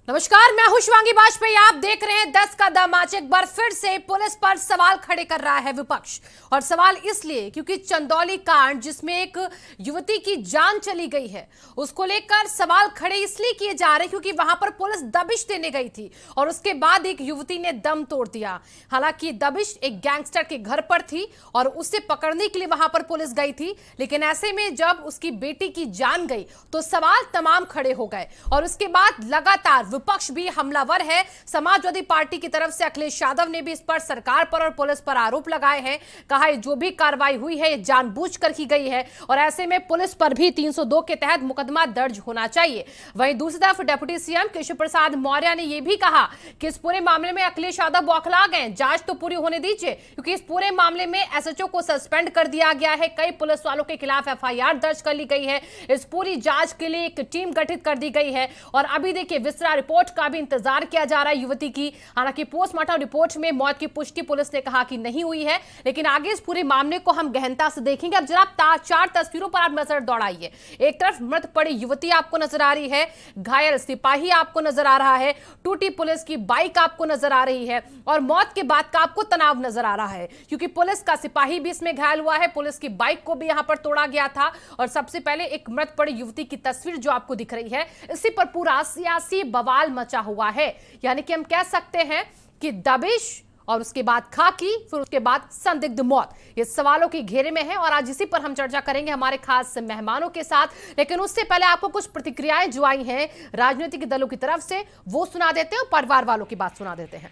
नमस्कार, मैं हूं शिवांगी वाजपेयी। आप देख रहे हैं 10 का दमाच। एक बार फिर से पुलिस पर सवाल खड़े कर रहा है विपक्ष, और सवाल इसलिए क्योंकि चंदौली कांड जिसमें एक युवती की जान चली गई है, उसको लेकर सवाल खड़े इसलिए किए जा रहे हैं क्योंकि वहां पर पुलिस दबिश देने गई थी और उसके बाद एक युवती ने दम तोड़ दिया। हालांकि दबिश एक गैंगस्टर के घर पर थी और उसे पकड़ने के लिए वहां पर पुलिस गई थी, लेकिन ऐसे में जब उसकी बेटी की जान गई तो सवाल तमाम खड़े हो गए। और उसके बाद लगातार विपक्ष भी हमलावर है। समाजवादी पार्टी की तरफ से अखिलेश यादव ने भी इस पर सरकार पर और पुलिस पर आरोप लगाए हैं। कहा है जो भी कार्रवाई हुई है ये जानबूझकर की गई है और ऐसे में पुलिस पर भी 302 के तहत मुकदमा दर्ज होना चाहिए। वहीं दूसरी तरफ डिप्टी सीएम केशव प्रसाद मौर्य ने यह भी कहा कि इस पूरे मामले में अखिलेश यादव बौखला गए, जांच तो पूरी होने दीजिए, क्योंकि इस पूरे मामले में एसएचओ को सस्पेंड कर दिया गया है। कई पुलिस वालों के खिलाफ एफआईआर दर्ज कर ली गई है। इस पूरी जांच के लिए एक टीम गठित कर दी गई है और अभी देखिए विस्तार रिपोर्ट का भी इंतजार किया जा रहा है युवती की। हालांकि पोस्टमार्टम रिपोर्ट में मौत की पुष्टि पुलिस ने कहा कि नहीं हुई है, लेकिन आगे इस पूरे मामले को हम गहनता से देखेंगे। अब जरा चार तस्वीरों पर आप नजर दौड़ाइए। एक तरफ मृत पड़ी युवती आपको नजर आ रही है, घायल सिपाही आपको नजर आ रहा है, टूटी पुलिस की बाइक आपको नजर आ रही है और मौत के बाद का आपको तनाव नजर आ रहा है क्योंकि पुलिस का सिपाही भी इसमें घायल हुआ है। पुलिस की बाइक को भी यहां पर तोड़ा गया था और सबसे पहले एक मृत पड़ी युवती की तस्वीर जो आपको दिख रही है, इसी पर पूरा सियासी बवाल मचा हुआ है। यानी कि हम कह सकते हैं कि दबिश और उसके बाद खाकी, फिर उसके बाद संदिग्ध मौत, ये सवालों के घेरे में है और आज इसी पर हम चर्चा करेंगे हमारे खास मेहमानों के साथ। लेकिन उससे पहले आपको कुछ प्रतिक्रियाएं जो आई हैं राजनीतिक दलों की तरफ से वो सुना देते हैं और परिवार वालों की बात सुना देते हैं।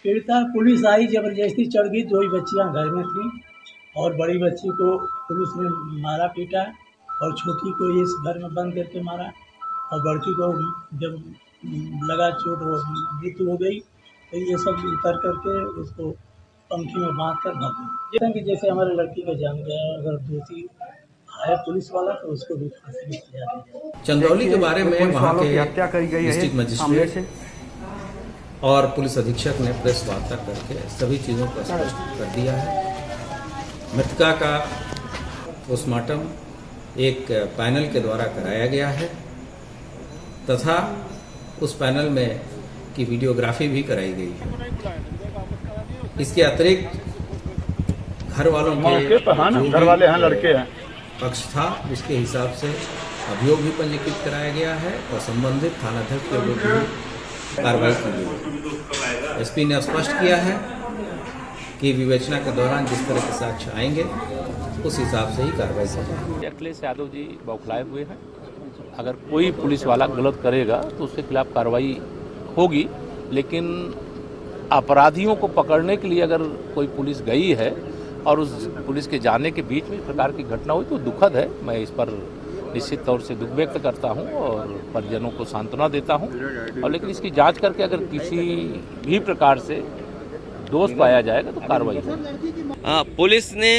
पीड़िता पुलिस आई, जबरदस्ती चढ़ गई। 2 ही बच्चियां घर में थी और बड़ी बच्ची को पुलिस ने मारा पीटा और छोटी को इस घर में बंद करके मारा और बड़की को जब लगा चोट वो मृत्यु हो गई। तो ये सब उतर करके उसको पंखी में बांध कर भाग गए। कि जैसे हमारे लड़की का जान गया, अगर दोषी है पुलिस वाला तो उसको भी फांसी की सजा दी जाए। चंदौली के बारे में वहाँ के हत्या करी गई है डिस्ट्रिक्ट मजिस्ट्रेट और पुलिस अधीक्षक ने प्रेस वार्ता करके सभी चीज़ों को स्पष्ट कर दिया है। मृतका का पोस्टमार्टम एक पैनल के द्वारा कराया गया है तथा उस पैनल में की वीडियोग्राफी भी कराई गई है। इसके अतिरिक्त घर वालों के घर वाले हैं, लड़के हैं, पक्ष था उसके हिसाब से अभियोग भी पंजीकृत कराया गया है और संबंधित थानाध्यक्ष के विरुद्ध भी कार्रवाई की गई। एसपी ने स्पष्ट किया है कि विवेचना के दौरान जिस तरह के साक्ष्य आएंगे उस हिसाब से ही कार्रवाई की जाएगी। अखिलेश यादव जी बौखलाए हुए हैं। अगर कोई पुलिस वाला गलत करेगा तो उसके खिलाफ कार्रवाई होगी, लेकिन अपराधियों को पकड़ने के लिए अगर कोई पुलिस गई है और उस पुलिस के जाने के बीच में इस प्रकार की घटना हुई तो दुखद है। मैं इस पर निश्चित तौर से दुख व्यक्त करता हूं और परिजनों को सांत्वना देता हूं, और लेकिन इसकी जांच करके अगर किसी भी प्रकार से दोष पाया जाएगा तो कार्रवाई होगी। पुलिस ने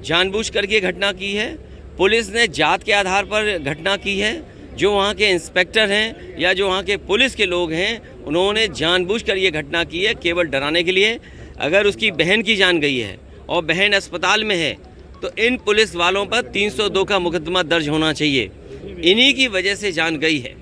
जानबूझकर ये घटना की है। पुलिस ने जात के आधार पर घटना की है। जो वहाँ के इंस्पेक्टर हैं या जो वहाँ के पुलिस के लोग हैं उन्होंने जानबूझकर ये घटना की है केवल डराने के लिए। अगर उसकी बहन की जान गई है और बहन अस्पताल में है तो इन पुलिस वालों पर 302 का मुकदमा दर्ज होना चाहिए। इन्हीं की वजह से जान गई है।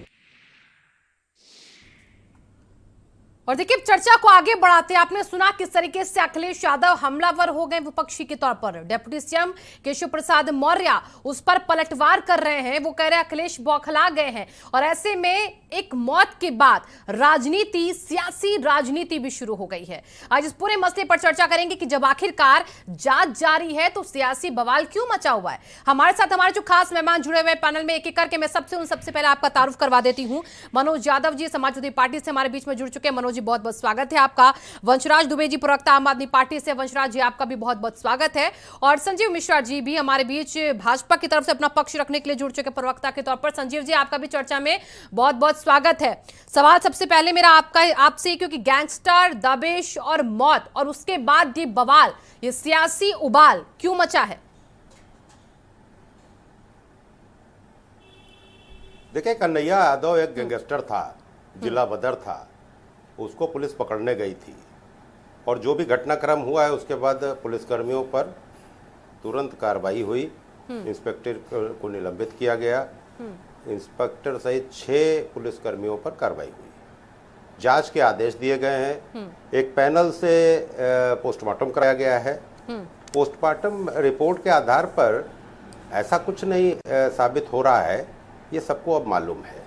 और देखिए चर्चा को आगे बढ़ाते हैं। आपने सुना किस तरीके से अखिलेश यादव हमलावर हो गए विपक्षी के तौर पर। डिप्टी सीएम केशव प्रसाद मौर्य उस पर पलटवार कर रहे हैं। वो कह रहे हैं अखिलेश बौखला गए हैं और ऐसे में एक मौत के बाद राजनीति, सियासी राजनीति भी शुरू हो गई है। आज इस पूरे मसले पर चर्चा करेंगे कि जब आखिरकार जांच जारी है तो सियासी बवाल क्यों मचा हुआ है। हमारे साथ हमारे जो खास मेहमान जुड़े हुए पैनल में एक एक करके मैं सबसे पहले आपका तारुफ करवा देती हूं। मनोज यादव जी समाजवादी पार्टी से हमारे बीच में जुड़ चुके हैं। मनोज जी बहुत बहुत स्वागत है आपका। वंशराज दुबे जी प्रवक्ता आम आदमी पार्टी से, वंशराज जी आपका भी बहुत बहुत स्वागत है। और संजीव मिश्रा जी भी हमारे बीच भाजपा की तरफ से अपना पक्ष रखने के लिए जुड़ चुके प्रवक्ता के तौर पर। संजीव जी आपका भी चर्चा में बहुत बहुत स्वागत है। सवाल सबसे पहले मेरा आपसे, क्योंकि गैंगस्टर, दबिश और मौत और उसके बाद ये बवाल, ये सियासी उबाल क्यों मचा है? देखिए, कन्हैया यादव एक गैंगस्टर था, जिला बदर था, उसको पुलिस पकड़ने गई थी और जो भी घटनाक्रम हुआ है उसके बाद पुलिसकर्मियों पर तुरंत कार्रवाई हुई। इंस्पेक्टर को निलंबित किया गया इंस्पेक्टर सहित 6 पुलिसकर्मियों पर कार्रवाई हुई। जांच के आदेश दिए गए हैं। एक पैनल से पोस्टमार्टम कराया गया है। पोस्टमार्टम रिपोर्ट के आधार पर ऐसा कुछ नहीं साबित हो रहा है, ये सबको अब मालूम है।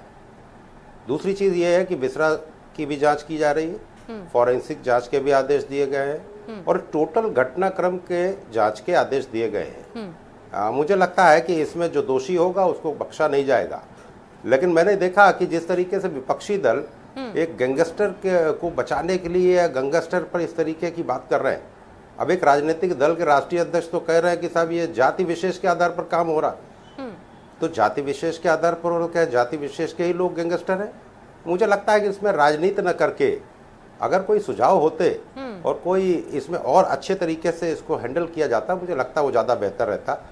दूसरी चीज़ ये है कि विसरा की भी जांच की जा रही है, फॉरेंसिक जांच के भी आदेश दिए गए हैं और टोटल घटनाक्रम के जांच के आदेश दिए गए हैं। मुझे लगता है कि इसमें जो दोषी होगा उसको बख्शा नहीं जाएगा। लेकिन मैंने देखा कि जिस तरीके से विपक्षी दल एक गैंगस्टर को बचाने के लिए या गैंगस्टर पर इस तरीके की बात कर रहे हैं। अब एक राजनीतिक दल के राष्ट्रीय अध्यक्ष तो कह रहे हैं कि साहब ये जाति विशेष के आधार पर काम हो रहा, तो जाति विशेष के आधार पर और क्या जाति विशेष के ही लोग गैंगस्टर हैं? मुझे लगता है कि इसमें राजनीति न करके अगर कोई सुझाव होते और कोई इसमें और अच्छे तरीके से इसको हैंडल किया जाता, मुझे लगता है वो ज़्यादा बेहतर रहता।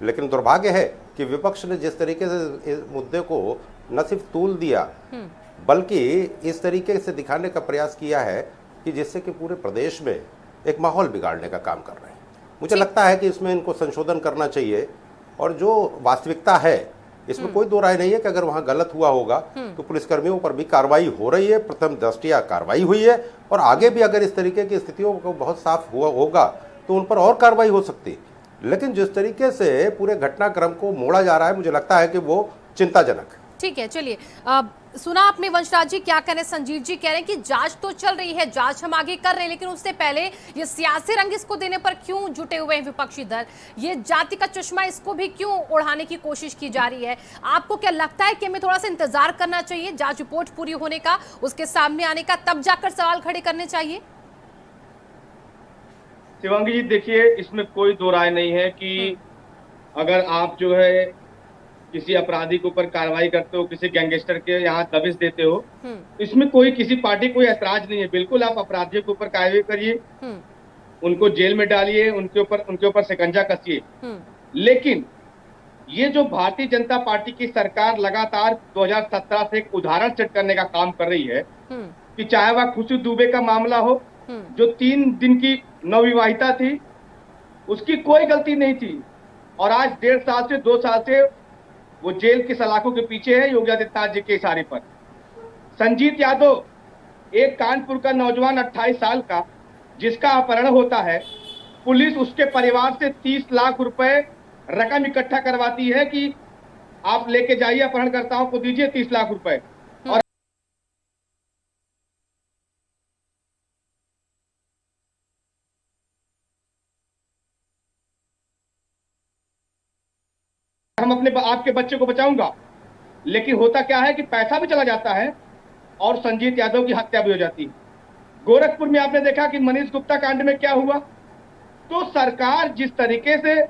लेकिन दुर्भाग्य है कि विपक्ष ने जिस तरीके से इस मुद्दे को न सिर्फ तूल दिया बल्कि इस तरीके से दिखाने का प्रयास किया है कि जिससे कि पूरे प्रदेश में एक माहौल बिगाड़ने का काम कर रहे हैं। मुझे लगता है कि इसमें इनको संशोधन करना चाहिए और जो वास्तविकता है इसमें कोई दो राय नहीं है कि अगर वहां गलत हुआ होगा तो पुलिसकर्मियों पर भी कार्रवाई हो रही है, प्रथम दृष्टया कार्रवाई हुई है और आगे भी अगर इस तरीके की स्थितियों को बहुत साफ हुआ होगा तो उन पर और कार्रवाई हो सकती है। लेकिन जिस तरीके से पूरे घटनाक्रम को मोड़ा जा रहा है, मुझे लगता है कि वो चिंताजनक है। ठीक है, चलिए सुना आपने वंशराज जी क्या कह रहे हैं। संजीव जी कह रहे हैं कि जांच तो चल रही है, जांच हम आगे कर रहे हैं, लेकिन उससे पहले ये सियासी रंग इसको देने पर क्यों जुटे हुए हैं विपक्षी दल? ये जाति का चश्मा इसको भी क्यों ओढ़ाने की कोशिश की जा रही है? आपको क्या लगता है कि हमें थोड़ा सा इंतजार करना चाहिए जांच रिपोर्ट पूरी होने का, उसके सामने आने का, तब जाकर सवाल खड़े करने चाहिए? शिवांगी जी देखिए, इसमें कोई दो राय नहीं है कि अगर आप जो है किसी अपराधी के ऊपर कार्रवाई करते हो, किसी गैंगस्टर के यहाँ दबिश देते हो, इसमें कोई किसी पार्टी कोई ऐतराज नहीं है। बिल्कुल आप अपराधियों के ऊपर कार्रवाई करिए, उनको जेल में डालिए, उनके ऊपर शिकंजा कसिए। लेकिन ये जो भारतीय जनता पार्टी की सरकार लगातार 2017 से एक उदाहरण सेट करने का काम कर रही है कि चाहे वह खुशी दुबे का मामला हो, जो 3 दिन की नवविवाहिता थी, उसकी कोई गलती नहीं थी और आज 1.5 साल से 2 साल से वो जेल की सलाखों के पीछे है योगी आदित्यनाथ जी के इशारे पर। संजीत यादव, एक कानपुर का नौजवान 28 साल का, जिसका अपहरण होता है, पुलिस उसके परिवार से 30 लाख रुपए रकम इकट्ठा करवाती है कि आप लेके जाइए अपहरणकर्ताओं को दीजिए 30 लाख रुपए। और हम अपने आपके बच्चे को बचाऊंगा, लेकिन होता क्या है कि पैसा भी चला जाता है और संजीत यादव की हत्या भी हो जाती है। गोरखपुर में आपने देखा कि मनीष गुप्ता कांड में क्या हुआ। तो सरकार जिस तरीके से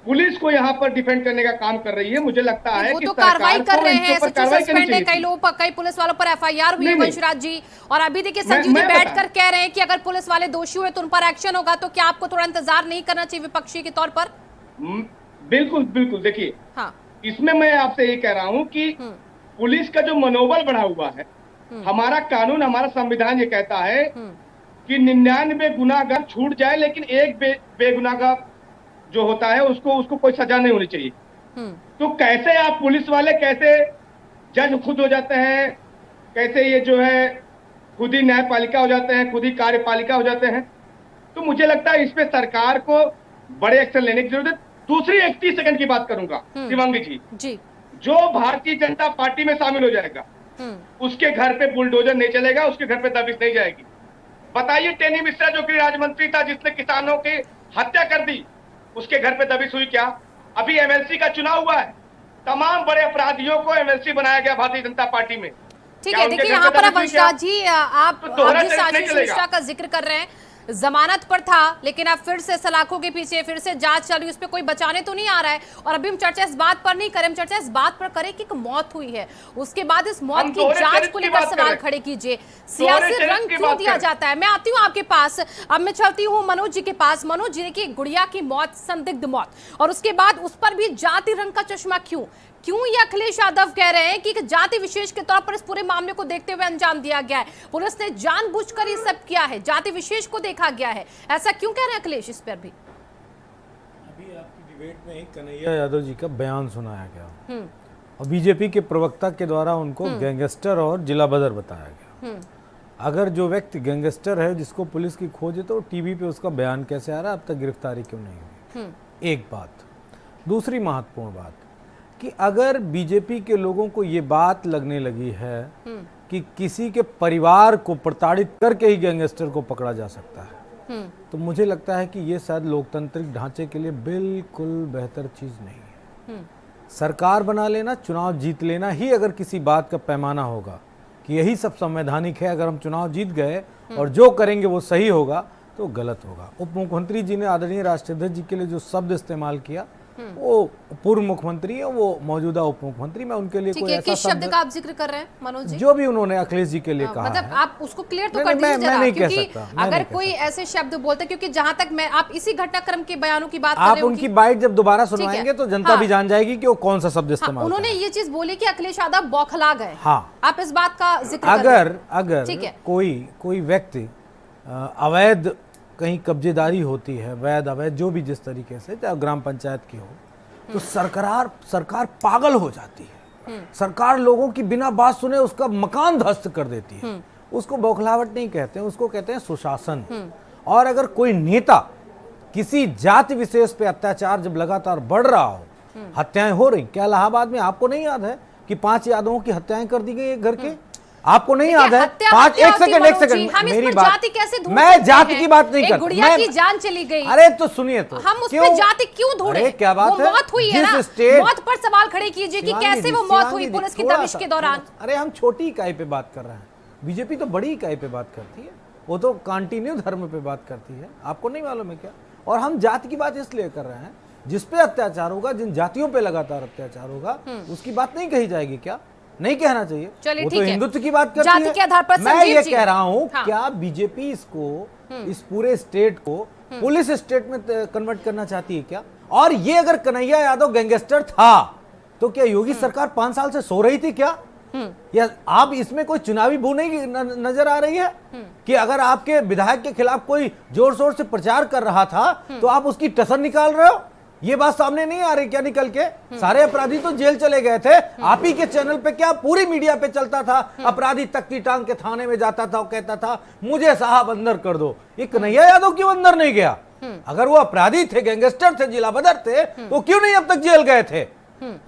पुलिस को यहाँ पर डिफेंड करने का काम कर रही है, मुझे लगता है कि तो कार्रवाई कर रहे हैं, सस्पेंड है कई लोगों पर, कई पुलिस वालों पर एफआईआर हुई है वंशराज जी। और अभी देखिए संजीव जी बैठकर कह रहे हैं कि अगर पुलिस वाले दोषी हुए तो उन पर एक्शन होगा, तो क्या आपको थोड़ा इंतजार नहीं करना चाहिए विपक्षी के तौर पर? बिल्कुल बिल्कुल, देखिए हाँ, इसमें मैं आपसे ये कह रहा हूं कि पुलिस का जो मनोबल बढ़ा हुआ है, हमारा कानून, हमारा संविधान ये कहता है कि 99 गुनाहगार छूट जाए लेकिन एक बेगुनाहगार जो होता है उसको कोई सजा नहीं होनी चाहिए। तो कैसे आप पुलिस वाले कैसे जज खुद हो जाते हैं, कैसे ये जो है खुद ही न्यायपालिका हो जाते हैं, खुद ही कार्यपालिका हो जाते हैं? तो मुझे लगता है इस पे सरकार को बड़े एक्शन लेने की जरूरत है। दूसरी 31 सेकंड की बात करूंगा शिवांगी जी, जो भारतीय जनता पार्टी में शामिल हो जाएगा उसके घर पे बुलडोजर नहीं चलेगा, उसके घर पे दबिश नहीं जाएगी। बताइए, टेनी मिश्रा जो गृह राज्य मंत्री था, जिसने किसानों की हत्या कर दी, उसके घर पे दबिश हुई क्या? अभी एमएलसी का चुनाव हुआ है, तमाम बड़े अपराधियों को एमएलसी बनाया गया भारतीय जनता पार्टी में। ठीक है, देखिए यहाँ पर वंशराज जी आप जिस आशीष मिश्रा का जिक्र कर रहे हैं, जमानत पर था लेकिन अब फिर से सलाखों के पीछे फिर से जांच चल रही, उस पर कोई बचाने तो नहीं आ रहा है। और अभी हम चर्चा इस बात पर नहीं करें, हम चर्चा इस बात पर करें कि एक मौत हुई है, उसके बाद इस मौत की जांच को लेकर सवाल खड़े कीजिए। सियासी रंग क्यों दिया जाता है? मैं आती हूँ आपके पास, अब मैं चलती हूँ मनोज जी के पास। मनोज जी, की गुड़िया की मौत, संदिग्ध मौत, और उसके बाद उस पर भी जाति रंग का चश्मा क्यों? ये अखिलेश यादव कह रहे हैं कि जाति विशेष के तौर पर इस पूरे मामले को देखते हुए अंजाम दिया गया है, पुलिस ने जानबूझकर ये सब किया है, जाति विशेष को देखा गया है, ऐसा क्यों कह रहे हैं अखिलेश इस पर भी? अभी आपकी डिबेट में कन्हैया यादव जी का बयान सुनाया गया और बीजेपी के प्रवक्ता के द्वारा उनको गैंगस्टर और जिला बदर बताया गया। अगर जो व्यक्ति गैंगस्टर है जिसको पुलिस की खोज है तो टीवी पे उसका बयान कैसे आ रहा है, अब तक गिरफ्तारी क्यों नहीं हुई? एक बात। दूसरी महत्वपूर्ण बात कि अगर बीजेपी के लोगों को ये बात लगने लगी है कि किसी के परिवार को प्रताड़ित करके ही गैंगस्टर को पकड़ा जा सकता है, तो मुझे लगता है कि ये शायद लोकतांत्रिक ढांचे के लिए बिल्कुल बेहतर चीज नहीं है। सरकार बना लेना, चुनाव जीत लेना ही अगर किसी बात का पैमाना होगा कि यही सब संवैधानिक है, अगर हम चुनाव जीत गए और जो करेंगे वो सही होगा, तो गलत होगा। उप मुख्यमंत्री जी ने आदरणीय राष्ट्राध्यक्ष जी के लिए जो शब्द इस्तेमाल किया, वो पूर्व मुख्यमंत्री है, वो मौजूदा उप मुख्यमंत्री, मैं उनके लिए कोई ऐसा किस शब्द का आप जिक्र कर रहे हैं मनोज जी? जो भी उन्होंने अखिलेश जी के लिए कहा मतलब है। आप उसको क्लियर तो नहीं, कर नहीं, दीजिए मैं जरा, नहीं कह क्योंकि सकता, मैं अगर नहीं कह कोई सकता। ऐसे शब्द बोलते, क्योंकि जहां तक मैं, आप इसी घटनाक्रम के बयानों की बात कर आप रहे हो उनकी बाइट जब दोबारा ठीक है। सुनवाएंगे तो जनता भी जान जाएगी कि वो कौन सा शब्द इस्तेमाल उन्होंने ये चीज बोली कि अखिलेश यादव बौखला गए। हाँ। आप इस बात का जिक्र कर रहे हैं। अगर ठीक है। कोई व्यक्ति अवैध कहीं कब्जेदारी होती है, वैध अवैध जो भी जिस तरीके से, चाहे ग्राम पंचायत की हो, तो सरकार पागल हो जाती है। सरकार लोगों की बिना बात सुने उसका मकान ध्वस्त कर देती है। उसको बौखलाहट नहीं कहते हैं, उसको कहते हैं सुशासन। और अगर कोई नेता किसी जाति विशेष पे अत्याचार जब लगातार बढ़ रहा हो, हत्याएं हो रही, क्या इलाहाबाद में आपको नहीं याद है कि 5 यादवों की हत्याएं कर दी गई एक घर के? आपको नहीं याद है? एक सेकंड मेरी बात, मैं जाति की बात नहीं करता, गुड़िया की जान चली गई। अरे तो सुनिए, तो हम उसमें जाति क्यों ढूंढे? अरे क्या बात वो है, मौत हुई है ना, मौत पर सवाल खड़े कीजिए कि कैसे वो मौत हुई पुलिस की दबिश के दौरान। अरे हम छोटी इकाई पे बात कर रहे हैं, बीजेपी तो बड़ी इकाई पे बात करती है, वो तो कंटिन्यू धर्म पे बात करती है, आपको नहीं मालूम है क्या? और हम जाति की बात इसलिए कर रहे हैं, जिस पे अत्याचार होगा, जिन जातियों पे लगातार अत्याचार होगा, उसकी बात नहीं कही जाएगी क्या? नहीं कहना चाहिए। चलिए वो ठीक तो है, हिंदुत्व की बात करती जाति है। के आधार पर मैं संजीव ये जी। कह रहा हूँ, हाँ। क्या बीजेपी इसको, इस पूरे स्टेट को पुलिस स्टेट में कन्वर्ट करना चाहती है क्या? और ये अगर कन्हैया यादव गैंगस्टर था तो क्या योगी सरकार 5 साल से सो रही थी क्या? या आप इसमें कोई चुनावी बू नहीं नजर आ रही है कि अगर आपके विधायक के खिलाफ कोई जोर शोर से प्रचार कर रहा था तो आप उसकी टसन निकाल रहे हो? ये बात सामने नहीं आ रही क्या निकल के? सारे अपराधी तो जेल चले गए थे, आप ही के चैनल पे क्या पूरी मीडिया पे चलता था, अपराधी तख्ती टांग के थाने में जाता था और कहता था मुझे साहब अंदर कर दो। ये कन्हैया यादव क्यों अंदर नहीं गया? अगर वो अपराधी थे, गैंगस्टर थे, जिला बदर थे, तो क्यों नहीं अब तक जेल गए थे?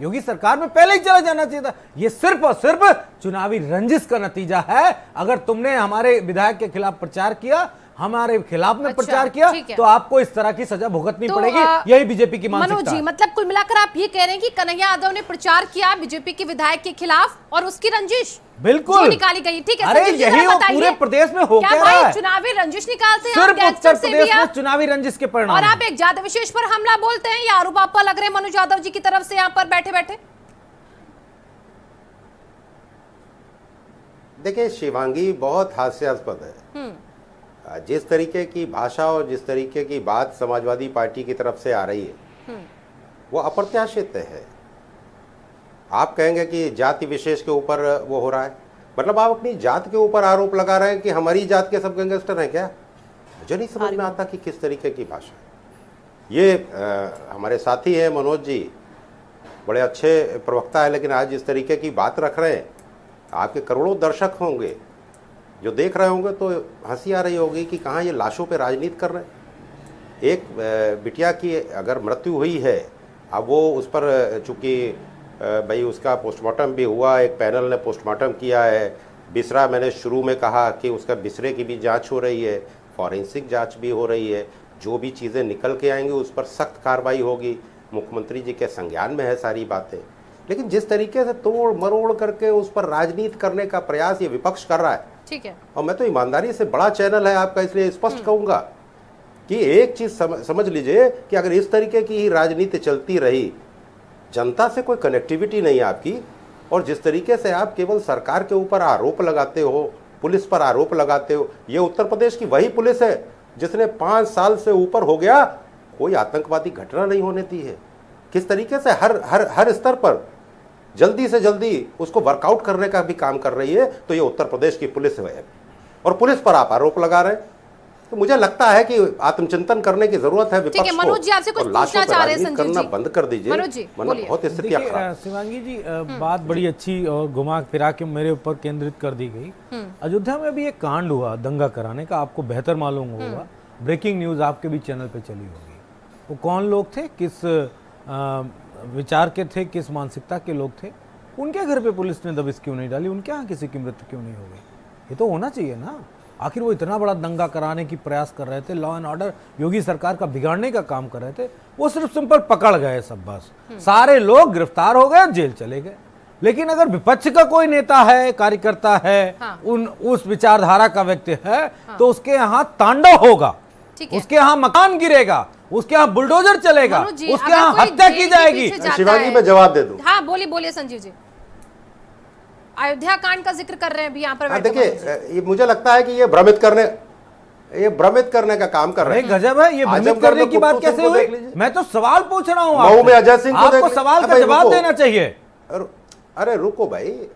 योगी सरकार में पहले ही चला जाना चाहिए था। ये सिर्फ और सिर्फ चुनावी रंजिश का नतीजा है। अगर तुमने हमारे विधायक के खिलाफ प्रचार किया, हमारे खिलाफ में प्रचार किया, तो आपको इस तरह की सजा भुगतनी पड़ेगी। यही बीजेपी की मानसिकता है। मनोज जी, मतलब कुल मिलाकर आप ये कह रहे हैं कि कन्हैया यादव ने प्रचार किया बीजेपी के विधायक के खिलाफ और उसकी रंजिश बिल्कुल जो निकाली गई। ठीक है, अरे संजीव जी, यही जरा वो बताइए, पूरे प्रदेश में हो क्या क्या भाई रहा है? चुनावी रंजिश निकालते हैं सिर्फ उत्तर से प्रदेश भी में आप? चुनावी रंजिश के परिणाम। और आप एक जाति विशेष पर हमला बोलते हैं, ये आरोप आपका लग रहे हैं मनोज यादव जी की तरफ से यहाँ पर बैठे बैठे? देखिए, शिवांगी बहुत हास्यास्पद है। जिस तरीके की भाषा और जिस तरीके की बात समाजवादी पार्टी की तरफ से आ रही है, वो अप्रत्याशित है। आप कहेंगे कि जाति विशेष के ऊपर वो हो रहा है, मतलब आप अपनी जात के ऊपर आरोप लगा रहे हैं कि हमारी जात के सब गैंगस्टर हैं क्या? मुझे नहीं समझ में आता कि किस तरीके की भाषा है ये। हमारे साथी हैं मनोज जी, बड़े अच्छे प्रवक्ता है, लेकिन आज जिस तरीके की बात रख रहे हैं, आपके करोड़ों दर्शक होंगे जो देख रहे होंगे तो हंसी आ रही होगी कि कहाँ ये लाशों पे राजनीति कर रहे हैं। एक बिटिया की अगर मृत्यु हुई है, अब वो उस पर चूँकि भाई उसका पोस्टमार्टम भी हुआ, एक पैनल ने पोस्टमार्टम किया है, बिसरा, मैंने शुरू में कहा कि उसका बिसरे की भी जांच हो रही है, फॉरेंसिक जांच भी हो रही है, जो भी चीज़ें निकल के आएंगी उस पर सख्त कार्रवाई होगी। मुख्यमंत्री जी के संज्ञान में है सारी बातें, लेकिन जिस तरीके से तोड़ मरोड़ करके उस पर राजनीति करने का प्रयास ये विपक्ष कर रहा है, ठीक है, और मैं तो ईमानदारी से, बड़ा चैनल है आपका, इसलिए स्पष्ट कहूंगा कि एक चीज समझ लीजिए कि अगर इस तरीके की ही राजनीति चलती रही, जनता से कोई कनेक्टिविटी नहीं आपकी, और जिस तरीके से आप केवल सरकार के ऊपर आरोप लगाते हो, पुलिस पर आरोप लगाते हो, ये उत्तर प्रदेश की वही पुलिस है जिसने 5 साल से ऊपर हो गया कोई आतंकवादी घटना नहीं होने दी है। किस तरीके से हर स्तर पर जल्दी से जल्दी उसको वर्कआउट करने का भी काम कर रही है, तो ये उत्तर प्रदेश की पुलिस है, और पुलिस पर आप आरोप लगा रहे हैं। तो मुझे लगता है कि आत्मचिंतन करने की जरूरत है विपक्ष को। ठीक है, मनोज जी आपसे कुछ और लाशों पूछना पर चाह रहे हैं राजनीति संजीव करना जी। बंद कर दीजिए, मनोज जी, वरना बोलिए। बहुत स्थितियां देखिए, खराब। शिवांगी जी बात बड़ी अच्छी और घुमा फिरा के मेरे ऊपर केंद्रित कर दी गई। अयोध्या में भी एक कांड हुआ दंगा कराने का, आपको बेहतर मालूम होगा, ब्रेकिंग न्यूज आपके भी चैनल पे चली होगी। वो कौन लोग थे, किस विचार के थे, किस मानसिकता के लोग थे, उनके घर पे पुलिस ने दबिश क्यों नहीं डाली, उनके यहाँ किसी की मृत्यु क्यों नहीं हो गई? ये तो होना चाहिए ना। आखिर वो इतना बड़ा दंगा कराने की प्रयास कर रहे थे, लॉ एंड ऑर्डर योगी सरकार का बिगाड़ने का काम कर रहे थे, वो सिर्फ सिंपल पकड़ गए सब, बस सारे लोग गिरफ्तार हो गए, जेल चले गए। लेकिन अगर विपक्ष का कोई नेता है, कार्यकर्ता है, उस विचारधारा का व्यक्ति है, तो उसके यहाँ तांडव होगा, उसके यहाँ मकान गिरेगा, उसके यहाँ बुलडोजर चलेगा, उसके यहाँ हत्या की जाएगी। शिवांगी मैं जवाब दे दूं। हाँ बोलिए बोलिए संजीव जी। अयोध्या कांड का जिक्र कर रहे हैं अभी यहाँ पर। देखिए, ये मुझे लगता है कि ये भ्रमित करने का काम कर रहे हैं। गजब है, ये भ्रमित करने की बात कैसे हुई? मैं तो सवाल पूछ रहा हूँ, मऊ में अजय सिंह को आपको सवाल का जवाब देना चाहिए। अरे रुको भाई,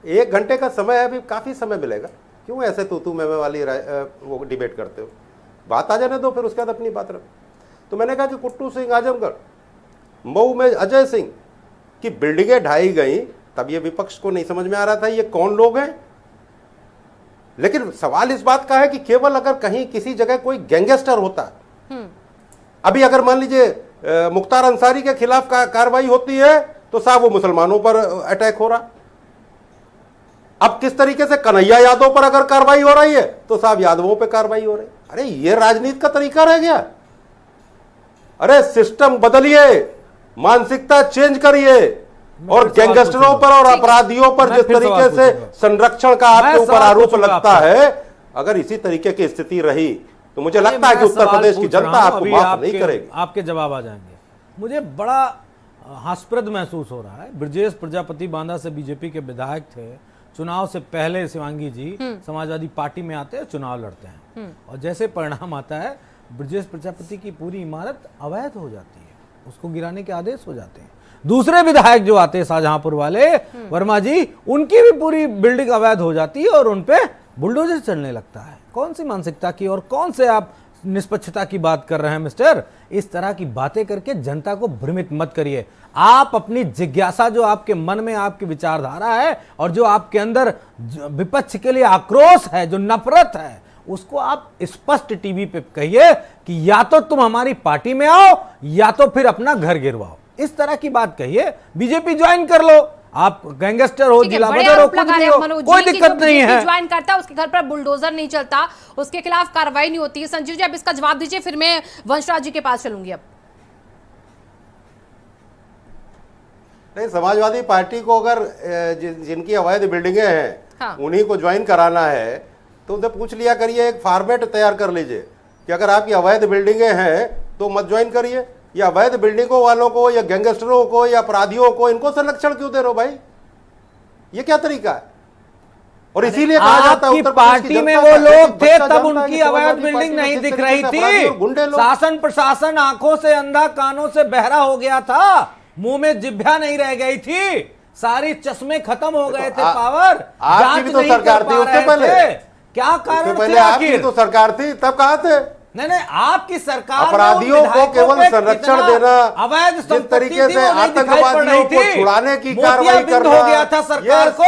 1 घंटे का समय है, अभी काफी समय मिलेगा, क्यों ऐसे तू मैं वाली वो डिबेट करते हो? बात आ जाने दो, फिर उसके बाद अपनी बात रखो। तो मैंने कहा कि कुट्टू सिंह आजमगढ़, मऊ में अजय सिंह की बिल्डिंगें ढाई गई, तब ये विपक्ष को नहीं समझ में आ रहा था ये कौन लोग हैं। लेकिन सवाल इस बात का है कि केवल अगर कहीं किसी जगह कोई गैंगस्टर होता, अभी अगर मान लीजिए मुख्तार अंसारी के खिलाफ कार्रवाई होती है तो साहब वो मुसलमानों पर अटैक हो रहा। अब किस तरीके से कन्हैया यादव पर अगर कार्रवाई हो रही है तो साहब यादवों पे कार्रवाई हो रही। अरे ये राजनीति का तरीका रह गया। अरे सिस्टम बदलिए, मानसिकता चेंज करिए, और गैंगस्टरों पर और अपराधियों पर जिस तरीके से संरक्षण का आपके ऊपर आरोप लगता है, अगर इसी तरीके की स्थिति रही तो मुझे लगता है कि उत्तर प्रदेश की जनता आपको माफ नहीं करेगी। आपके जवाब आ जाएंगे। मुझे बड़ा हास्यप्रद महसूस हो रहा है, ब्रजेश प्रजापति बांदा से बीजेपी के विधायक थे, चुनाव से पहले शिवांगी जी समाजवादी पार्टी में आते हैं, चुनाव लड़ते हैं, और जैसे परिणाम आता है ब्रजेश प्रजापति की पूरी इमारत अवैध हो जाती है, उसको गिराने के आदेश हो जाते हैं। दूसरे विधायक जो आते हैं शाहजहांपुर वाले वर्मा जी, उनकी भी पूरी बिल्डिंग अवैध हो जाती है और उनपे बुलडोजर चलने लगता है। कौन सी मानसिकता की और कौन से आप निष्पक्षता की बात कर रहे हैं मिस्टर? इस तरह की बातें करके जनता को भ्रमित मत करिए। आप अपनी जिज्ञासा, जो आपके मन में आपकी विचारधारा है और जो आपके अंदर विपक्ष के लिए आक्रोश है, जो नफरत है, उसको आप स्पष्ट टीवी पे कहिए कि या तो तुम हमारी पार्टी में आओ या तो फिर अपना घर गिरवाओ। इस तरह की बात कहिए। बीजेपी ज्वाइन कर लो, आप गैंगस्टर हो, जिला बदर हो, कुछ भी हो, कोई दिक्कत नहीं है। ज्वाइन करता है उसके घर पर बुलडोजर नहीं चलता, उसके खिलाफ कार्रवाई नहीं होती है। संजीव जी अब इसका जवाब दीजिए, फिर मैं वंशराज जी के पास चलूंगी। अब नहीं, समाजवादी पार्टी को अगर जिनकी अवैध बिल्डिंगें हैं उन्हीं को ज्वाइन कराना है तो उनसे पूछ लिया करिए, एक फॉर्मेट तैयार कर लीजिए कि अगर आपकी अवैध बिल्डिंगें हैं तो मत ज्वाइन करिए, या अवैध बिल्डिंगों वालों को या गैंगस्टरों को या अपराधियों को इनको संरक्षण क्यों दे रहे हो भाई? ये क्या तरीका है? और इसीलिए कहा जाता है उत्तर पार्टी में वो लोग थे तब उनकी अवैध बिल्डिंग नहीं दिख रही थी। शासन प्रशासन आंखों से अंधा, कानों से बहरा हो गया था, मुंह में जिभ्या नहीं रह गई थी, सारी चश्मे खत्म हो गए थे, पावर आपकी भी तो सरकार थी उससे पहले। क्या कारण पहले आपकी तो सरकार थी, तब कहाँ थे? नहीं, आपकी सरकार अपराधियों को केवल संरक्षण देना, अवैध जिस तरीके से आतंकवादियों को छुड़ाने की कार्रवाई करना, हो गया था सरकार को,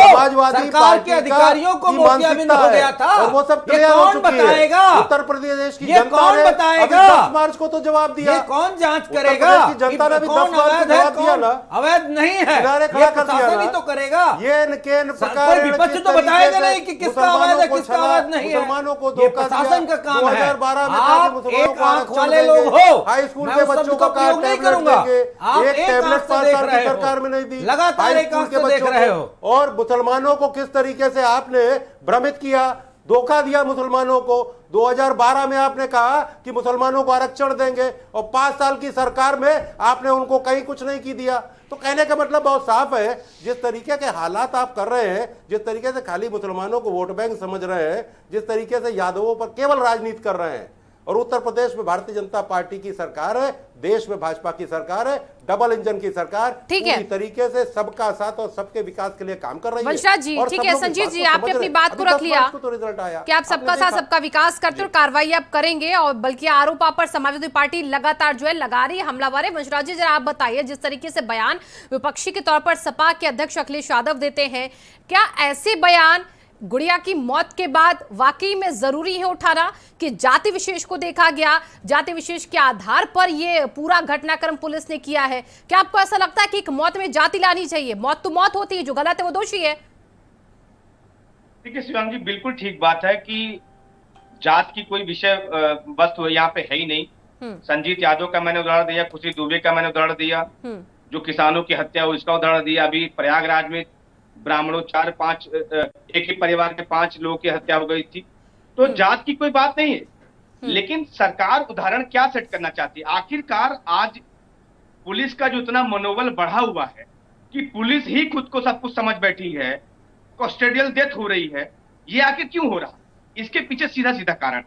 सरकार के अधिकारियों को मोतियाबिंद हो गया था। और वो सब क्लियर हो चुकी है। उत्तर प्रदेश की जनता ने अभी 10 मार्च को तो जवाब दिया। कौन जांच करेगा? जनता ने भी 10 मार्च को जवाब दिया ना, अवैध नहीं है, प्रशासन ही तो करेगा। ये विपक्ष तो बताएगा नहीं कि किसका अवैध है, किसका अवैध नहीं है। मुसलमानों को धोखा दिया। प्रशासन का काम है। 2012 में एक आंख वाले लोग हो, हाई स्कूल के बच्चों को प्रयोग नहीं करूंगा। आप एक टैबलेट आंख से देख रहे हो, सरकार में नहीं दी, लगातार एक आंख से देख रहे हो। और मुसलमानों को किस तरीके से आपने भ्रमित किया, धोखा दिया मुसलमानों को। 2012 में आपने कहा कि मुसलमानों को आरक्षण देंगे और 5 साल की सरकार में आपने उनको कहीं कुछ नहीं की दिया। तो कहने का मतलब बहुत साफ है, जिस तरीके के हालात आप कर रहे हैं, जिस तरीके से खाली मुसलमानों को वोट बैंक समझ रहे हैं, जिस तरीके से यादवों पर केवल राजनीति कर रहे हैं और उत्तर प्रदेश में भारतीय जनता पार्टी की सरकार है, देश में भाजपा की सरकार है, डबल इंजन की सरकार, पूरी तरीके से सबका साथ और सबके विकास के लिए काम कर रही है। वंशराज जी, ठीक है, संजीव जी, आपने अपनी बात को रख लिया तो रिजल्ट आया कि आप सबका साथ सबका विकास करते और कार्रवाई आप करेंगे, और बल्कि आरोप आप पर समाजवादी पार्टी लगातार जो है लगा रही है, हमलावर है। वंशराज जी, जरा आप बताइए, जिस तरीके से बयान विपक्षी के तौर पर सपा के अध्यक्ष अखिलेश यादव देते हैं, क्या ऐसे बयान गुड़िया की मौत के बाद वाकई में जरूरी है उठाना कि जाति विशेष को देखा गया, जाति विशेष के आधार पर ये पूरा घटनाक्रम पुलिस ने किया है? क्या आपको ऐसा लगता है कि एक मौत में जाति लानी चाहिए? मौत तो मौत होती है, जो गलत है वो दोषी है। देखिए शिवांग जी, बिल्कुल ठीक बात है कि जात की कोई विषय वस्तु यहाँ पे है ही नहीं। संजीत यादव का मैंने उदाहरण दिया, खुशी दुबे का मैंने उदाहरण दिया, जो किसानों की हत्या हुई उसका उदाहरण दिया। अभी प्रयागराज में ब्राह्मणों 4-5 एक ही परिवार के 5 लोगों की हत्या हो गई थी। तो जात की कोई बात नहीं है, लेकिन सरकार उदाहरण क्या सेट करना चाहती है? आखिरकार आज पुलिस का जो इतना मनोबल बढ़ा हुआ है कि पुलिस ही खुद को सब कुछ समझ बैठी है, कस्टोडियल डेथ हो रही है, ये आखिर क्यों हो रहा? इसके पीछे सीधा सीधा कारण,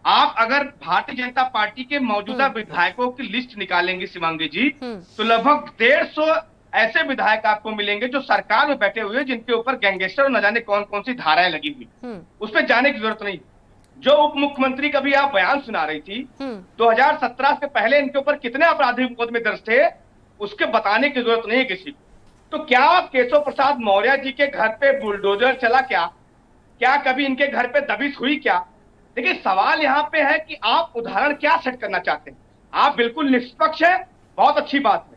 आप अगर भारतीय जनता पार्टी के मौजूदा विधायकों की लिस्ट निकालेंगे शिवांगी जी, तो लगभग 150 ऐसे विधायक आपको मिलेंगे जो सरकार में बैठे हुए, जिनके ऊपर गैंगस्टर और न जाने कौन कौन सी धाराएं लगी हुई। उस पर जाने की जरूरत नहीं। जो उप मुख्यमंत्री का भी आप बयान सुना रही थी, 2017 से पहले इनके ऊपर कितने आपराधिक मुकदमे दर्ज थे, उसके बताने की जरूरत नहीं है किसी को। तो क्या केशव प्रसाद मौर्य जी के घर पे बुलडोजर चला क्या कभी इनके घर पे दबिश हुई क्या? देखिए, सवाल यहाँ पे है कि आप उदाहरण क्या सेट करना चाहते हैं। आप बिल्कुल निष्पक्ष है, बहुत अच्छी बात है।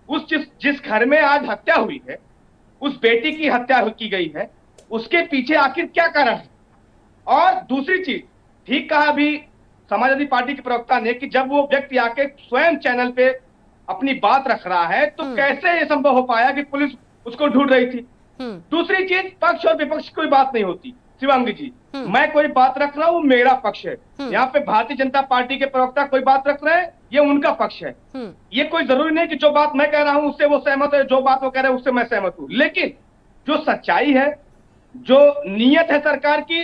उस जिस घर में आज हत्या हुई है, उस बेटी की हत्या की गई है, उसके पीछे आखिर क्या कारण है? और दूसरी चीज, ठीक कहा अभी समाजवादी पार्टी के प्रवक्ता ने कि जब वो व्यक्ति आके स्वयं चैनल पे अपनी बात रख रहा है, तो कैसे ये संभव हो पाया कि पुलिस उसको ढूंढ रही थी? दूसरी चीज, पक्ष और विपक्ष की कोई बात नहीं होती शिवांगी जी। मैं कोई बात रख रहा हूं, मेरा पक्ष है। यहाँ पे भारतीय जनता पार्टी के प्रवक्ता कोई बात रख रहे हैं, ये उनका पक्ष है। ये कोई जरूरी नहीं कि जो बात मैं कह रहा हूं उससे वो सहमत है, जो बात वो कह रहे हैं उससे मैं सहमत हूं। लेकिन जो सच्चाई है, जो नीयत है सरकार की,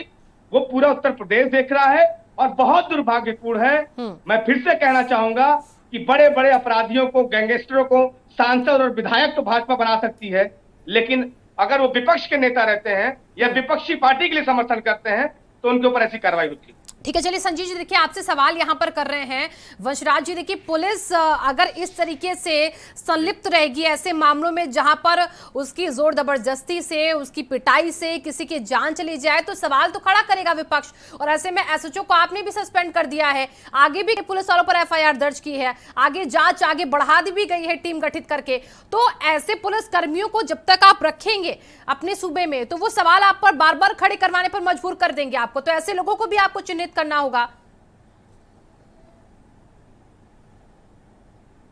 वो पूरा उत्तर प्रदेश देख रहा है, और बहुत दुर्भाग्यपूर्ण है। मैं फिर से कहना चाहूंगा कि बड़े बड़े अपराधियों को, गैंगस्टरों को सांसद और विधायक तो भाजपा बना सकती है, लेकिन अगर वो विपक्ष के नेता रहते हैं या विपक्षी पार्टी के लिए समर्थन करते हैं, तो उनके ऊपर ऐसी कार्रवाई होती है। ठीक है, चलिए संजीव जी, देखिए आपसे सवाल यहां पर कर रहे हैं वंशराज जी। देखिए, पुलिस अगर इस तरीके से संलिप्त रहेगी ऐसे मामलों में जहां पर उसकी जोर जबरदस्ती से, उसकी पिटाई से किसी की जान चली जाए, तो सवाल तो खड़ा करेगा विपक्ष। और ऐसे में एसएचओ को आपने भी सस्पेंड कर दिया है, आगे भी पुलिस वालों पर एफआईआर दर्ज की है, आगे जांच आगे बढ़ा दी भी गई है टीम गठित करके। तो ऐसे पुलिस कर्मियों को जब तक आप रखेंगे अपने सूबे में, तो वो सवाल आप पर बार बार खड़े करवाने पर मजबूर कर देंगे आपको। तो ऐसे लोगों को भी आपको चिन्हित करना होगा।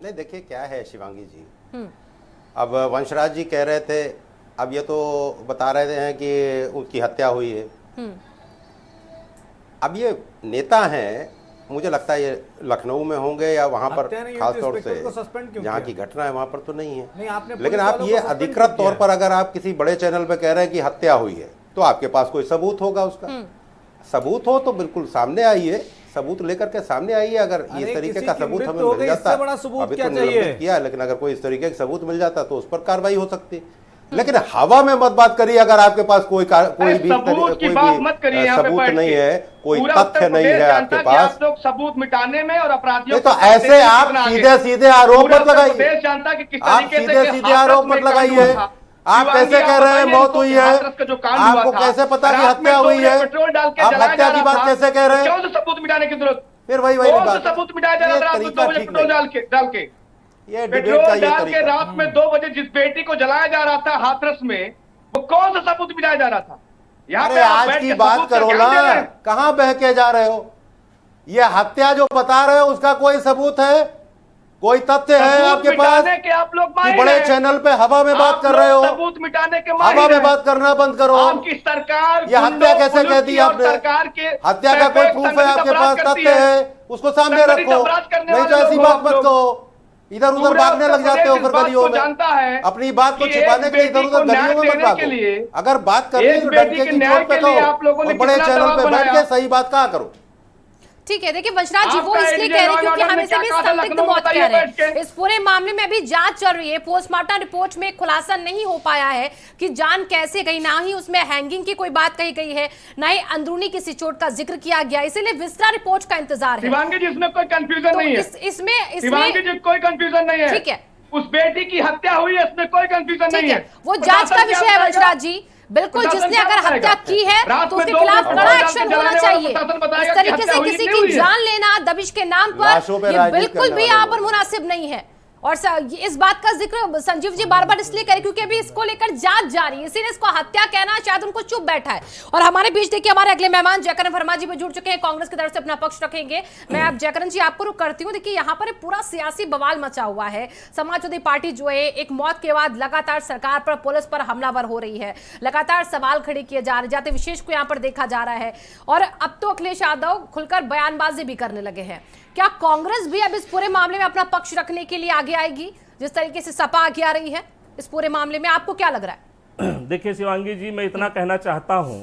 नहीं, देखिए क्या है शिवांगी जी, अब वंशराज जी कह रहे थे, अब ये तो बता रहे हैं कि उनकी हत्या हुई है। अब ये नेता हैं, मुझे लगता है ये लखनऊ में होंगे या वहां पर, खासतौर से जहाँ की घटना है वहां पर तो नहीं है। लेकिन आप ये अधिकृत तौर पर अगर आप किसी बड़े चैनल पे कह रहे हैं कि हत्या हुई है, तो आपके पास कोई सबूत होगा। उसका सबूत हो तो बिल्कुल सामने आइए, सबूत लेकर के सामने आइए। अगर इस तरीके का सबूत हमें मिल जाता, अभी तो निलंबित किया, लेकिन अगर कोई इस तरीके का सबूत मिल जाता तो उस पर कार्रवाई हो सकती। लेकिन हवा में मत बात करिए। अगर आपके पास कोई भी सबूत नहीं है, कोई तथ्य नहीं है आपके पास, लोग सबूत मिटाने में और अपराधियों तो ऐसे आप सीधे सीधे आरोप मत लगाइए। आप सीधे सीधे आरोप मत लगाइए। आप कैसे कह रहे हैं मौत हुई है? आपको कैसे पता कि हत्या हुई है? आप हत्या की बात कैसे कह रहे हैं? सबूत मिटाने की जरूरत, फिर वही बात, सबूत मिटाया जा रहा है पेट्रोल डाल के ये पेट्रोल डाल के रात में 2 बजे जिस बेटी को जलाया जा रहा था हाथरस में, वो कौन सा सबूत मिटाया जा रहा था? यहाँ पे आज की बात करो ना, कहाँ बहके जा रहे हो? ये हत्या जो बता रहे हो उसका कोई सबूत है, कोई तथ्य है आपके पास? आप लोग कि बड़े चैनल पे हवा में बात कर रहे हो? सबूत मिटाने के हवा में बात करना बंद करो। आपकी सरकार, ये हत्या कैसे कह दी आपने? सरकार के हत्या का कोई प्रूफ है आपके पास, तथ्य है, उसको सामने रखो। नहीं तो ऐसी बात मत कहो, इधर उधर भागने लग जाते हो फिर गलियों में। अपनी बात को छिपाने के लिए इधर उधर गलियों में मत भागो। अगर बात करनी है तो डंके की चोट पे कहो और बड़े चैनल पे बैठ के सही बात कहा करो। ठीक है, देखिए वंशराज जी वो आपका इसलिए ADJ कह रहे हैं लॉ क्योंकि एंड हमें ऑर्डर में भी क्या कहा था संदिग्ध लखनऊ में? मौत कह बताइए रहे बैठ के। हैं। इस पूरे मामले में अभी जांच चल रही है, पोस्टमार्टम रिपोर्ट में खुलासा नहीं हो पाया है कि जान कैसे गई, ना ही उसमें हैंगिंग की कोई बात कही गई है, ना ही अंदरूनी किसी चोट का जिक्र किया गया, इसीलिए विस्तार रिपोर्ट का इंतजार है। शिवांगी जी इसमें कोई कंफ्यूजन नहीं है, इसमें शिवांगी जी कोई कंफ्यूजन नहीं है। ठीक है, उस बेटी की हत्या हुई है, इसमें कोई कंफ्यूजन ठीक नहीं है, है। वो जांच का प्रशासन विषय क्या है बताएगा? वंशराज जी। बिल्कुल, प्रशासन जिसने क्या अगर बताएगा? हत्या की है रात तो में उसके 2 खिलाफ मिनट कड़ा बाद एक्शन जलाने होना वाला चाहिए। प्रशासन बताएगा इस कि तरीके हत्या से हुई किसी नहीं की हुई है। जान लेना दबिश के नाम लाशों पर पे ये राजनीति बिल्कुल करने भी वाले यहाँ लोग पर मुनासिब नहीं है। और इस बात का जिक्र संजीव जी बार बार इसलिए करें क्योंकि अभी इसको लेकर जांच जारी है, इसीलिए इसको हत्या कहना शायद उनको चुप बैठा है। और हमारे बीच देखिए हमारे अगले मेहमान जयकरण वर्मा जी भी जुड़ चुके हैं, कांग्रेस की तरफ से अपना पक्ष रखेंगे। मैं अब जयकरण जी आपको रुक करती हूँ। देखिए यहाँ पर पूरा सियासी बवाल मचा हुआ है, समाजवादी पार्टी जो है एक मौत के बाद लगातार सरकार पर, पुलिस पर हमलावर हो रही है, लगातार सवाल खड़े किए जा रहे, जाते विशेष को यहाँ पर देखा जा रहा है, और अब तो अखिलेश यादव खुलकर बयानबाजी भी करने लगे हैं। क्या कांग्रेस भी अब इस पूरे मामले में अपना पक्ष रखने के लिए आगे आएगी, जिस तरीके से सपा आगे आ रही है इस पूरे मामले में? आपको क्या लग रहा है? देखिए शिवांगी जी, मैं इतना कहना चाहता हूं,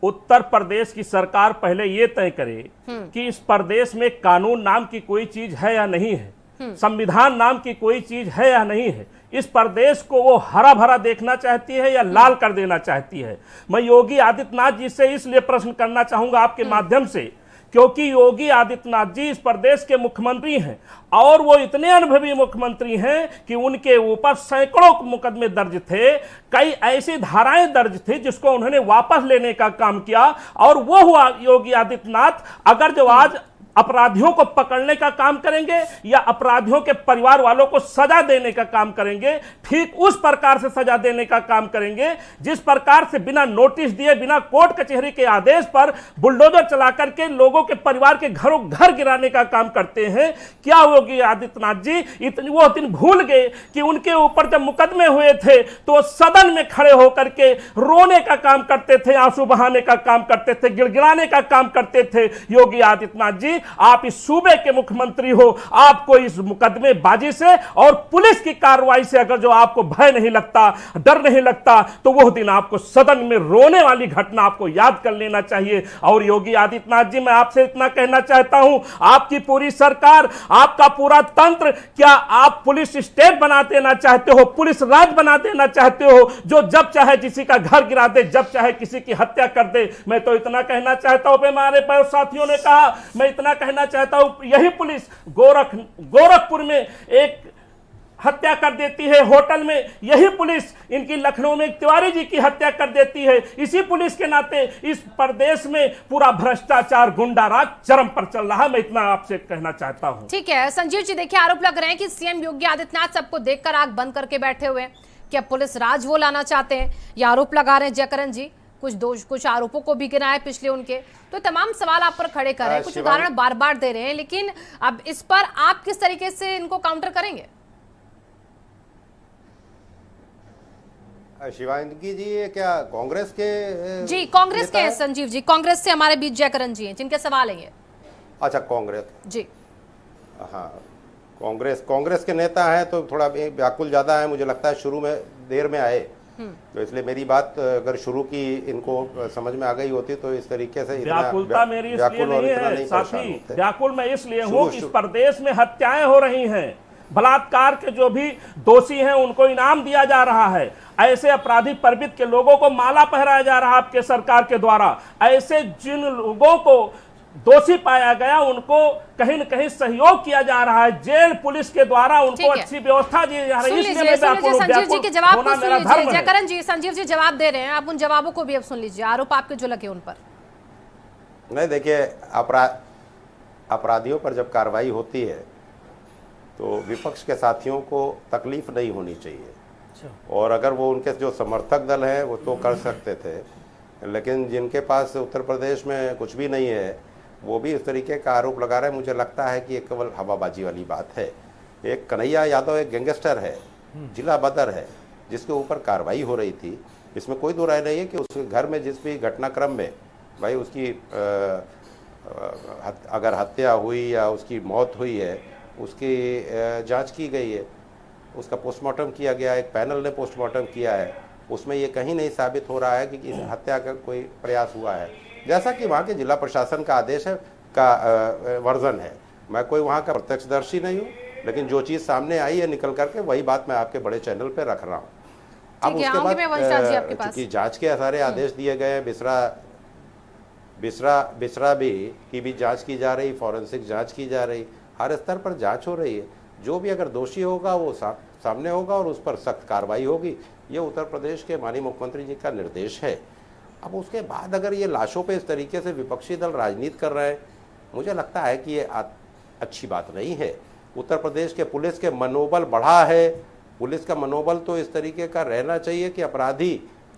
उत्तर प्रदेश की सरकार पहले ये तय करे कि इस प्रदेश में कानून नाम की कोई चीज है या नहीं है, संविधान नाम की कोई चीज है या नहीं है। इस प्रदेश को वो हरा भरा देखना चाहती है या लाल कर देना चाहती है? मैं योगी आदित्यनाथ जी से इसलिए प्रश्न करना चाहूंगा आपके माध्यम से, क्योंकि योगी आदित्यनाथ जी इस प्रदेश के मुख्यमंत्री हैं और वो इतने अनुभवी मुख्यमंत्री हैं कि उनके ऊपर सैकड़ों मुकदमे दर्ज थे, कई ऐसी धाराएं दर्ज थी जिसको उन्होंने वापस लेने का काम किया। और वो हुआ योगी आदित्यनाथ, अगर जो आज अपराधियों को पकड़ने का काम करेंगे या अपराधियों के परिवार वालों को सजा देने का काम करेंगे, ठीक उस प्रकार से सजा देने का काम करेंगे जिस प्रकार से बिना नोटिस दिए, बिना कोर्ट कचहरी के आदेश पर बुलडोजर चला करके लोगों के परिवार के घरों घर गिराने का काम करते हैं। क्या योगी आदित्यनाथ जी वो दिन भूल गए कि उनके ऊपर जब मुकदमे हुए थे तो सदन में खड़े होकर के रोने का काम करते थे, आंसू बहाने का काम करते थे, गिड़गिड़ाने का काम करते थे? योगी आदित्यनाथ जी, आप इस सूबे के मुख्यमंत्री हो, आपको इस मुकदमेबाजी से और पुलिस की कार्रवाई से अगर जो आपको भय नहीं लगता, डर नहीं लगता, तो वह दिन आपको सदन में रोने वाली घटना आपको याद कर लेना चाहिए। और योगी आदित्यनाथ जी, मैं आपसे इतना कहना चाहता हूं, आपकी पूरी सरकार, आपका पूरा तंत्र, क्या आप पुलिस स्टेट बना देना चाहते हो, पुलिस राज बना देना चाहते हो, जो जब चाहे किसी का घर गिरा दे, जब चाहे किसी की हत्या कर दे? मैं तो इतना कहना चाहता हूं, हमारे साथियों ने कहा, मैं इतना कहना चाहता हूं, यही पुलिस गोरखपुर में एक हत्या कर देती है होटल में, यही पुलिस इनकी लखनऊ में तिवारी जी की हत्या कर देती है। इसी पुलिस के नाते इस प्रदेश में पूरा भ्रष्टाचार, गुंडाराज चरम पर चल रहा है। मैं इतना आपसे कहना चाहता हूं। ठीक है संजीव जी, देखिए आरोप लग रहे हैं कि सीएम योगी आदित्यनाथ सबको देखकर आंख बंद करके बैठे हुए हैं। क्या पुलिस राज वो लाना चाहते हैं? ये आरोप लगा रहे हैं जयकरण जी, कुछ आरोपों को भी गिनाए पिछले उनके, तो तमाम सवाल आप पर खड़े कर रहे हैं, कुछ उदाहरण बार बार दे रहे हैं, लेकिन अब इस पर आप किस तरीके से इनको काउंटर करेंगे? शिवांगी जी, ये क्या कांग्रेस के? जी कांग्रेस के हैं संजीव जी, कांग्रेस से हमारे बीच जयकरण जी हैं जिनके सवाल है ये। अच्छा, कांग्रेस जी, हाँ, कांग्रेस के नेता हैं तो थोड़ा व्याकुल ज्यादा है, मुझे लगता है शुरू में देर में आए, तो इसलिए मेरी बात अगर शुरू की इनको समझ में आ गई होती तो इस तरीके से व्याकुलता मेरी इसलिए नहीं है साथी, व्याकुल मैं इसलिए हूँ कि इस प्रदेश में हत्याएं हो रही हैं, बलात्कार के जो भी दोषी हैं उनको इनाम दिया जा रहा है, ऐसे अपराधी प्रवृत्ति के लोगों को माला पहराया जा रहा है आपके सरकार के द्वारा, ऐसे जिन लोगों को दोषी पाया गया उनको कहीं न कहीं सहयोग किया जा रहा है, जेल पुलिस के द्वारा उनको अच्छी व्यवस्था दी जा रही है। संजीव जी के जवाब को सुन लीजिए, जयकरण जी, संजीव जी जवाब दे रहे हैं, आप उन जवाबों को भी अब सुन लीजिए, आरोप आपके जो लगे उन पर। नहीं, देखिए, अपराधियों पर जब कार्रवाई होती है तो विपक्ष के साथियों को तकलीफ नहीं होनी चाहिए, और अगर वो उनके जो समर्थक दल हैं वो तो कर सकते थे, लेकिन जिनके पास उत्तर प्रदेश में कुछ भी नहीं है वो भी इस तरीके का आरोप लगा रहे हैं। मुझे लगता है कि ये केवल हवाबाजी वाली बात है। एक कन्हैया यादव एक गैंगस्टर है, जिला बदर है, जिसके ऊपर कार्रवाई हो रही थी, इसमें कोई दो राय नहीं है कि उसके घर में जिस भी घटनाक्रम में भाई उसकी अगर हत्या हुई या उसकी मौत हुई है उसकी जांच की गई है, उसका पोस्टमार्टम किया गया, एक पैनल ने पोस्टमार्टम किया है, उसमें ये कहीं नहीं साबित हो रहा है कि इस हत्या का कोई प्रयास हुआ है। जैसा कि वहाँ के जिला प्रशासन का आदेश है, का वर्जन है। मैं कोई वहाँ का प्रत्यक्षदर्शी नहीं हूँ, लेकिन जो चीज़ सामने आई है निकल करके वही बात मैं आपके बड़े चैनल पे रख रहा हूँ। अब उसके बाद चूंकि जांच के सारे आदेश दिए गए हैं, बिसरा भी की भी जांच की जा रही, फॉरेंसिक जांच की जा रही, हर स्तर पर जांच हो रही है। जो भी अगर दोषी होगा वो सामने होगा और उस पर सख्त कार्रवाई होगी। ये उत्तर प्रदेश के माननीय मुख्यमंत्री जी का निर्देश है। अब उसके बाद अगर ये लाशों पे इस तरीके से विपक्षी दल राजनीति कर रहे हैं, मुझे लगता है कि ये अच्छी बात नहीं है। उत्तर प्रदेश के पुलिस के मनोबल बढ़ा है। पुलिस का मनोबल तो इस तरीके का रहना चाहिए कि अपराधी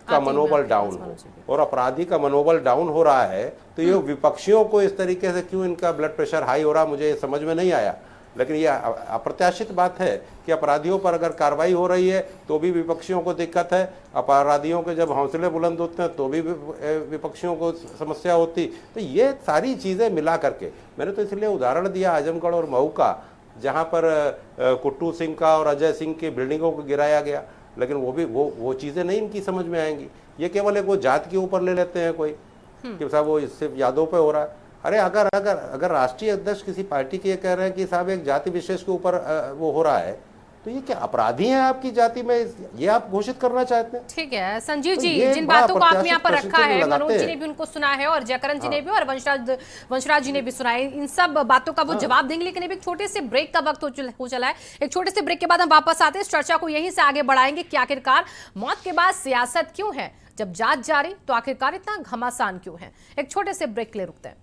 का मनोबल डाउन हो, और अपराधी का मनोबल डाउन हो रहा है तो ये विपक्षियों को इस तरीके से क्यों इनका ब्लड प्रेशर हाई हो रहा, मुझे समझ में नहीं आया। लेकिन ये अप्रत्याशित बात है कि अपराधियों पर अगर कार्रवाई हो रही है तो भी विपक्षियों को दिक्कत है, अपराधियों के जब हौसले बुलंद होते हैं तो भी विपक्षियों को समस्या होती। तो ये सारी चीज़ें मिला करके मैंने तो इसलिए उदाहरण दिया आजमगढ़ और मऊ का, जहाँ पर कुट्टू सिंह का और अजय सिंह की बिल्डिंगों को गिराया गया, लेकिन वो चीज़ें नहीं इनकी समझ में आएंगी। ये केवल एक वो जात के ऊपर ले लेते हैं कोई कि साहब वो सिर्फ यादों पे हो रहा है। अरे अगर राष्ट्रीय अध्यक्ष किसी पार्टी के ये कह रहे हैं कि साहब एक जाति विशेष के ऊपर वो हो रहा है, तो ये क्या अपराधी हैं आपकी जाति में, ये आप घोषित करना चाहते हैं? ठीक है संजीव जी, जिन बातों को आपने यहाँ पर रखा है, मनोज जी ने भी उनको सुना है और जयकरण जी ने भी और वंशराज जी ने भी सुना है, इन सब बातों का वो जवाब देंगे। लेकिन अभी एक छोटे से ब्रेक का वक्त हो चला है। एक छोटे से ब्रेक के बाद हम वापस आते हैं, इस चर्चा को यहीं से आगे बढ़ाएंगे कि आखिरकार मौत के बाद सियासत क्यों है, जब जांच जारी तो आखिरकार इतना घमासान क्यों है। एक छोटे से ब्रेक के लिए रुकते हैं।